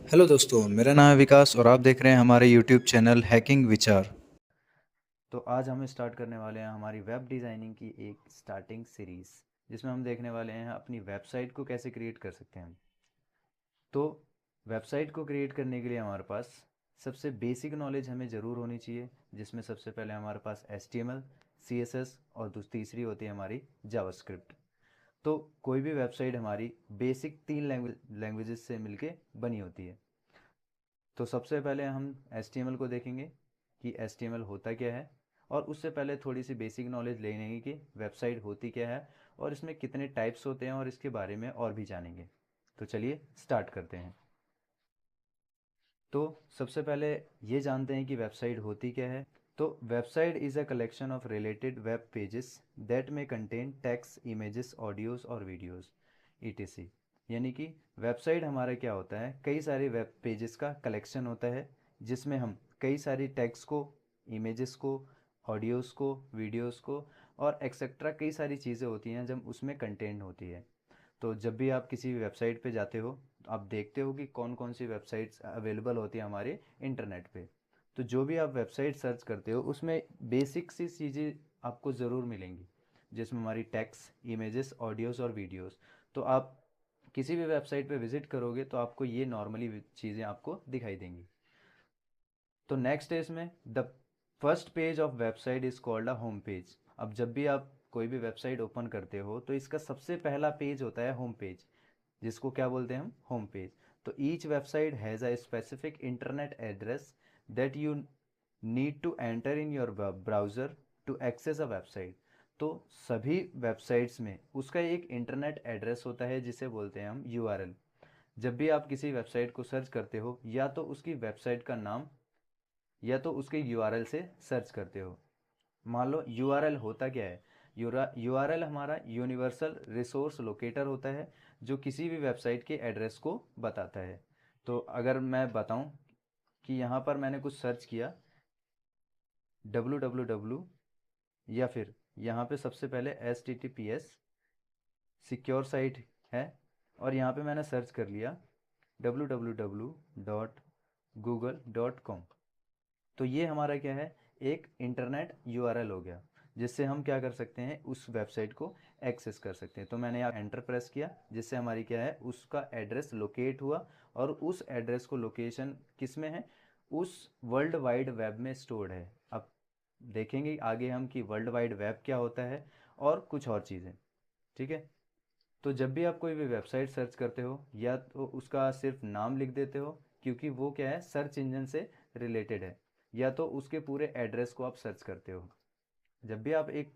Hello दोस्तों, मेरा नाम है विकास और आप देख रहे हैं हमारे यूट्यूब चैनल हैकिंग विचार। तो आज हम स्टार्ट करने वाले हैं हमारी वेब डिज़ाइनिंग की एक स्टार्टिंग सीरीज़, जिसमें हम देखने वाले हैं अपनी वेबसाइट को कैसे क्रिएट कर सकते हैं। तो वेबसाइट को क्रिएट करने के लिए हमारे पास सबसे बेसिक नॉलेज हमें ज़रूर होनी चाहिए, जिसमें सबसे पहले हमारे पास HTML, CSS और तीसरी होती है हमारी जावास्क्रिप्ट। तो कोई भी वेबसाइट हमारी बेसिक तीन लैंग्वेजेस से मिलके बनी होती है। तो सबसे पहले हम HTML को देखेंगे कि HTML होता क्या है, और उससे पहले थोड़ी सी बेसिक नॉलेज ले लेंगे कि वेबसाइट होती क्या है और इसमें कितने टाइप्स होते हैं और इसके बारे में और भी जानेंगे। तो चलिए स्टार्ट करते हैं। तो सबसे पहले ये जानते हैं कि वेबसाइट होती क्या है। तो website is a collection of related web pages that में कंटेन टेक्स्ट, इमेजेस, ऑडियोज और वीडियोस ETC। यानी कि वेबसाइट हमारा क्या होता है, कई सारे वेब पेजेस का कलेक्शन होता है, जिसमें हम कई सारी टेक्स्ट को, इमेजेस को, ऑडियोज़ को, वीडियोज़ को और एक्सेट्रा कई सारी चीज़ें होती हैं जब उसमें कंटेंट होती है। तो जब भी आप किसी भी वेबसाइट पे जाते हो, तो आप देखते हो कि कौन कौन सी वेबसाइट्स अवेलेबल होती है हमारे इंटरनेट पे। तो जो भी आप वेबसाइट सर्च करते हो उसमें बेसिक सी चीज़ें आपको ज़रूर मिलेंगी, जिसमें हमारी टेक्स्ट, इमेजेस, ऑडियोज़ और वीडियोज़। तो आप किसी भी वेबसाइट पे विज़िट करोगे तो आपको ये नॉर्मली चीज़ें आपको दिखाई देंगी। तो नेक्स्ट है इसमें the first page of website is called a home page. अब जब भी आप कोई भी वेबसाइट ओपन करते हो तो इसका सबसे पहला पेज होता है होम पेज, जिसको क्या बोलते हैं हम, होम पेज। तो each website has a specific internet address that you need to enter in your browser to access a website. तो सभी वेबसाइट्स में उसका एक इंटरनेट एड्रेस होता है जिसे बोलते हैं हम URL। जब भी आप किसी वेबसाइट को सर्च करते हो, या तो उसकी वेबसाइट का नाम या तो उसके URL से सर्च करते हो। मान लो URL होता क्या है, URL हमारा यूनिवर्सल रिसोर्स लोकेटर होता है, जो किसी भी वेबसाइट के एड्रेस को बताता है। तो अगर मैं बताऊं कि यहाँ पर मैंने कुछ सर्च किया www, या फिर यहाँ पे सबसे पहले HTTPS सिक्योर साइट है, और यहाँ पे मैंने सर्च कर लिया www.google.com। तो ये हमारा क्या है, एक इंटरनेट URL हो गया, जिससे हम क्या कर सकते हैं, उस वेबसाइट को एक्सेस कर सकते हैं। तो मैंने यहाँ एंटर प्रेस किया, जिससे हमारी क्या है, उसका एड्रेस लोकेट हुआ, और उस एड्रेस को लोकेशन किस में है, उस वर्ल्ड वाइड वेब में स्टोर्ड है। अब देखेंगे आगे हम कि वर्ल्ड वाइड वेब क्या होता है और कुछ और चीज़ें। ठीक है। तो जब भी आप कोई भी वेबसाइट सर्च करते हो, या तो उसका सिर्फ नाम लिख देते हो, क्योंकि वो क्या है, सर्च इंजन से रिलेटेड है, या तो उसके पूरे एड्रेस को आप सर्च करते हो। जब भी आप एक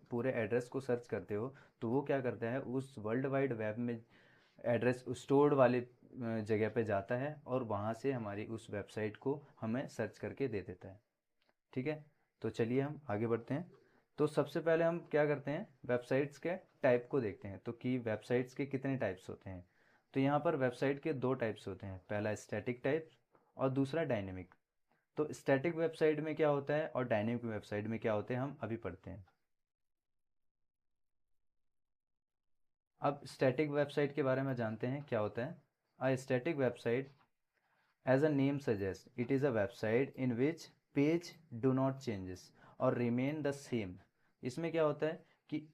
पूरे एड्रेस को सर्च करते हो, तो वो क्या करता है, उस वर्ल्ड वाइड वेब में एड्रेस स्टोर्ड वाले जगह पे जाता है, और वहाँ से हमारी उस वेबसाइट को हमें सर्च करके दे देता है। ठीक है। तो चलिए हम आगे बढ़ते हैं। तो सबसे पहले हम क्या करते हैं, वेबसाइट्स के टाइप को देखते हैं, तो कि वेबसाइट्स के कितने टाइप्स होते हैं। तो यहाँ पर वेबसाइट के दो टाइप्स होते हैं, पहला स्टैटिक टाइप और दूसरा डायनेमिक। तो स्टैटिक वेबसाइट में क्या होता है और डायनेमिक वेबसाइट में क्या होते हैं, हम अभी पढ़ते हैं। अब स्टैटिक वेबसाइट के बारे में जानते हैं क्या होता है। A static website, as a name suggests, it is a website in which page do not changes or remain the same। इसमें क्या होता है कि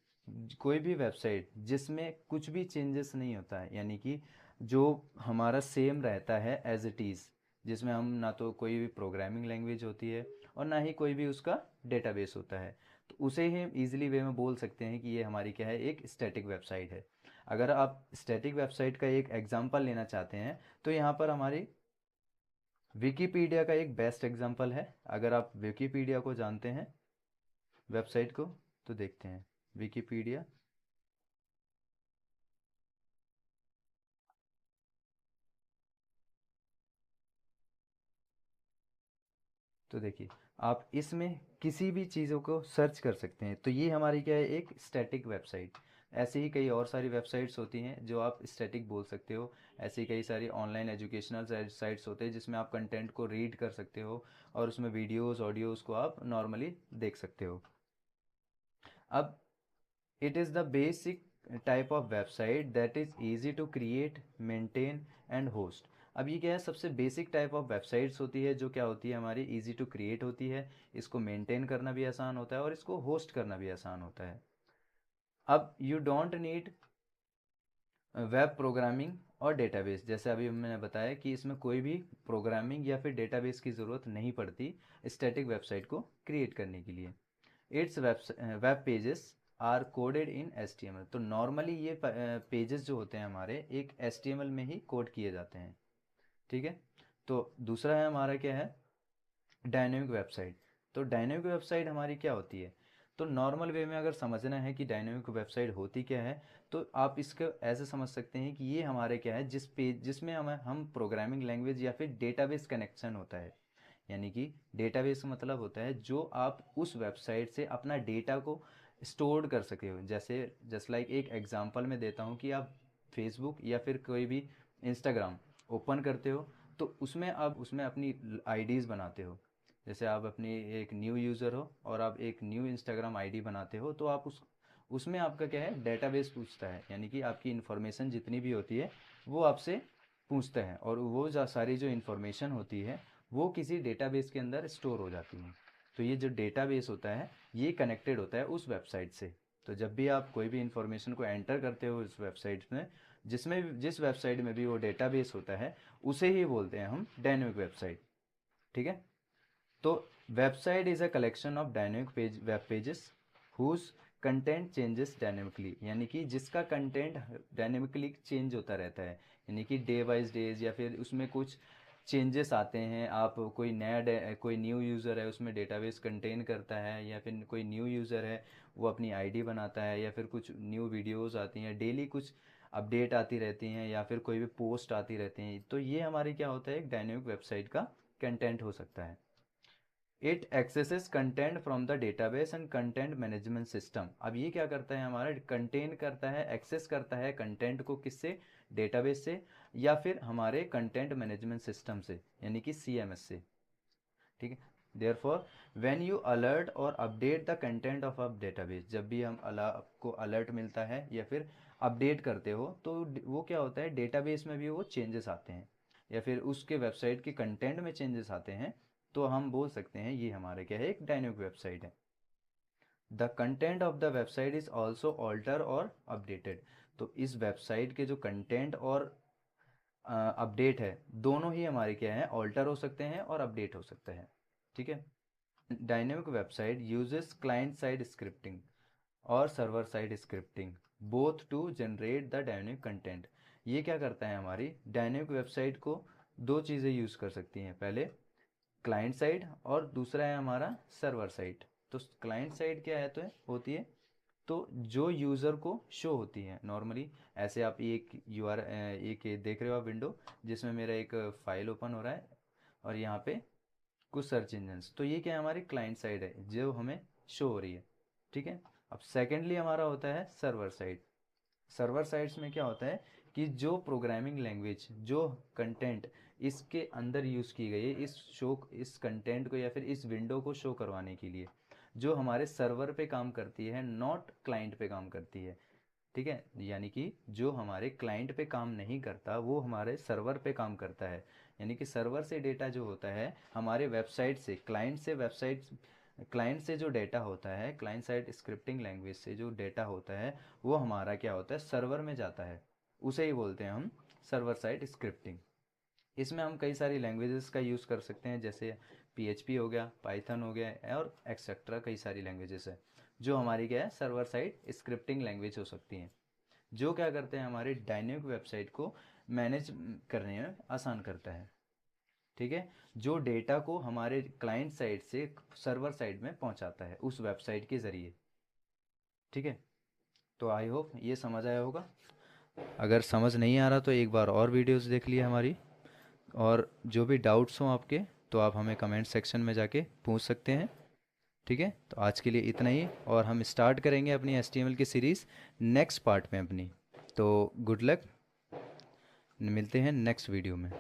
कोई भी वेबसाइट जिसमें कुछ भी चेंजेस नहीं होता है, यानी कि जो हमारा सेम रहता है एज इट इज़, जिसमें हम ना तो कोई भी प्रोग्रामिंग लैंग्वेज होती है और ना ही कोई भी उसका डेटाबेस होता है, तो उसे ही हम इजीली वे में बोल सकते हैं कि ये हमारी क्या है, एक स्टैटिक वेबसाइट है। अगर आप स्टैटिक वेबसाइट का एक एग्जांपल लेना चाहते हैं, तो यहाँ पर हमारी विकीपीडिया का एक बेस्ट एग्जांपल है। अगर आप विकीपीडिया को जानते हैं, वेबसाइट को, तो देखते हैं विकीपीडिया। तो देखिए, आप इसमें किसी भी चीज़ों को सर्च कर सकते हैं, तो ये हमारी क्या है, एक स्टैटिक वेबसाइट। ऐसे ही कई और सारी वेबसाइट्स होती हैं जो आप स्टैटिक बोल सकते हो। ऐसी कई सारी ऑनलाइन एजुकेशनल साइट्स होते हैं जिसमें आप कंटेंट को रीड कर सकते हो, और उसमें वीडियोस, ऑडियोज़ को आप नॉर्मली देख सकते हो। अब it is the basic type of website that is easy to create, maintain and host। अब ये क्या है, सबसे बेसिक टाइप ऑफ वेबसाइट्स होती है जो क्या होती है हमारी इजी टू क्रिएट होती है, इसको मेंटेन करना भी आसान होता है और इसको होस्ट करना भी आसान होता है। अब you don't need web programming और डेटाबेस, जैसे अभी मैंने बताया कि इसमें कोई भी प्रोग्रामिंग या फिर डेटाबेस की ज़रूरत नहीं पड़ती स्टैटिक वेबसाइट को क्रिएट करने के लिए। Its web pages are coded in HTML। तो नॉर्मली ये पेजेस जो होते हैं हमारे एक HTML में ही कोड किए जाते हैं, ठीक है। तो दूसरा है हमारा क्या है, डायनेमिक वेबसाइट। तो डायनेमिक वेबसाइट हमारी क्या होती है, तो नॉर्मल वे में अगर समझना है कि डायनेमिक वेबसाइट होती क्या है, तो आप इसको ऐसे समझ सकते हैं कि ये हमारे क्या है, जिसमें हम प्रोग्रामिंग लैंग्वेज या फिर डेटाबेस कनेक्शन होता है। यानी कि डेटाबेस का मतलब होता है जो आप उस वेबसाइट से अपना डेटा को स्टोर कर सके हो। जैसे जस्ट लाइक एक एग्जांपल मैं देता हूँ कि आप फेसबुक या फिर कोई भी इंस्टाग्राम ओपन करते हो, तो उसमें आप उसमें अपनी आईडीज़ बनाते हो। जैसे आप अपनी एक न्यू यूज़र हो और आप एक न्यू इंस्टाग्राम आईडी बनाते हो, तो आप उसमें आपका क्या है, डेटाबेस पूछता है, यानी कि आपकी इन्फॉर्मेशन जितनी भी होती है वो आपसे पूछता है, और वो सारी जो इन्फॉर्मेशन होती है वो किसी डेटाबेस के अंदर स्टोर हो जाती है। तो ये जो डेटाबेस होता है ये कनेक्टेड होता है उस वेबसाइट से। तो जब भी आप कोई भी इन्फॉर्मेशन को एंटर करते हो इस वेबसाइट में, जिस वेबसाइट में भी वो डेटाबेस होता है, उसे ही बोलते हैं हम डायनेमिक वेबसाइट, ठीक है। तो website is a collection of dynamic web pages whose content changes dynamically, यानी कि जिसका कंटेंट डायनेमिकली चेंज होता रहता है, यानी कि डे वाइज डेज, या फिर उसमें कुछ चेंजेस आते हैं। आप कोई न्यू यूज़र है उसमें डेटाबेस कंटेन करता है, या फिर कोई न्यू यूज़र है वो अपनी आईडी बनाता है, या फिर कुछ न्यू वीडियोस आती हैं डेली, कुछ अपडेट आती रहती हैं, या फिर कोई भी पोस्ट आती रहती हैं। तो ये हमारी क्या होता है, एक डायनेमिक वेबसाइट का कंटेंट हो सकता है। It axes content from the database and content management system. अब ये क्या करता है, हमारा कंटेन करता है, एक्सेस करता है कंटेंट को, किससे, डेटाबेस से, या फिर हमारे कंटेंट मैनेजमेंट सिस्टम से, यानी कि CMS से, ठीक है। देयरफॉर व्हेन यू अलर्ट और update the content of a database, जब भी आपको अलर्ट मिलता है या फिर अपडेट करते हो, तो वो क्या होता है, डेटाबेस में भी वो चेंजेस आते हैं, या फिर उसके वेबसाइट के कंटेंट में चेंजेस आते हैं, तो हम बोल सकते हैं ये हमारे क्या है, एक डायनेमिक वेबसाइट है। The content of the website is also alter और अपडेटेड। तो इस वेबसाइट के जो कंटेंट और अपडेट है, दोनों ही हमारे क्या है, ऑल्टर हो सकते हैं और अपडेट हो सकते हैं, ठीक है। Dynamic website uses client side scripting और server side scripting both to generate the dynamic content. ये क्या करता है, हमारी डायनेमिक वेबसाइट को दो चीज़ें यूज़ कर सकती हैं, पहले क्लाइंट साइड और दूसरा है हमारा सर्वर साइड। तो क्लाइंट साइड क्या है, तो होती है तो जो यूज़र को शो होती है नॉर्मली, ऐसे आप एक एक देख रहे हो आप विंडो, जिसमें मेरा एक फाइल ओपन हो रहा है और यहाँ पे कुछ सर्च इंजन्स, तो ये क्या है, हमारी क्लाइंट साइड है जो हमें शो हो रही है, ठीक है। अब सेकेंडली हमारा होता है सर्वर साइड। सर्वर साइड्स में क्या होता है कि जो प्रोग्रामिंग लैंग्वेज, जो कंटेंट इसके अंदर यूज़ की गई है, इस कंटेंट को या फिर इस विंडो को शो करवाने के लिए, जो हमारे सर्वर पे काम करती है, नॉट क्लाइंट पे काम करती है, ठीक है। यानी कि जो हमारे क्लाइंट पे काम नहीं करता वो हमारे सर्वर पे काम करता है। यानी कि सर्वर से डेटा जो होता है हमारे वेबसाइट से, क्लाइंट से जो डेटा होता है, क्लाइंट साइड स्क्रिप्टिंग लैंग्वेज से जो डेटा होता है, वो हमारा क्या होता है, सर्वर में जाता है, उसे ही बोलते हैं हम सर्वर साइड स्क्रिप्टिंग। इसमें हम कई सारी लैंग्वेजेस का यूज़ कर सकते हैं, जैसे PHP हो गया, पाइथन हो गया, और एक्सेट्रा कई सारी लैंग्वेजेस है जो हमारी क्या है, सर्वर साइड स्क्रिप्टिंग लैंग्वेज हो सकती हैं, जो क्या करते हैं, हमारे डायनेमिक वेबसाइट को मैनेज करने में आसान करता है, ठीक है। जो डेटा को हमारे क्लाइंट साइड से सर्वर साइड में पहुंचाता है उस वेबसाइट के ज़रिए, ठीक है। तो आई होप ये समझ आया होगा। अगर समझ नहीं आ रहा तो एक बार और वीडियोस देख लिए हमारी, और जो भी डाउट्स हों आपके तो आप हमें कमेंट सेक्शन में जाके पूछ सकते हैं, ठीक है। तो आज के लिए इतना ही, और हम स्टार्ट करेंगे अपनी HTML की सीरीज़ नेक्स्ट पार्ट में अपनी। तो गुड लक, मिलते हैं नेक्स्ट वीडियो में।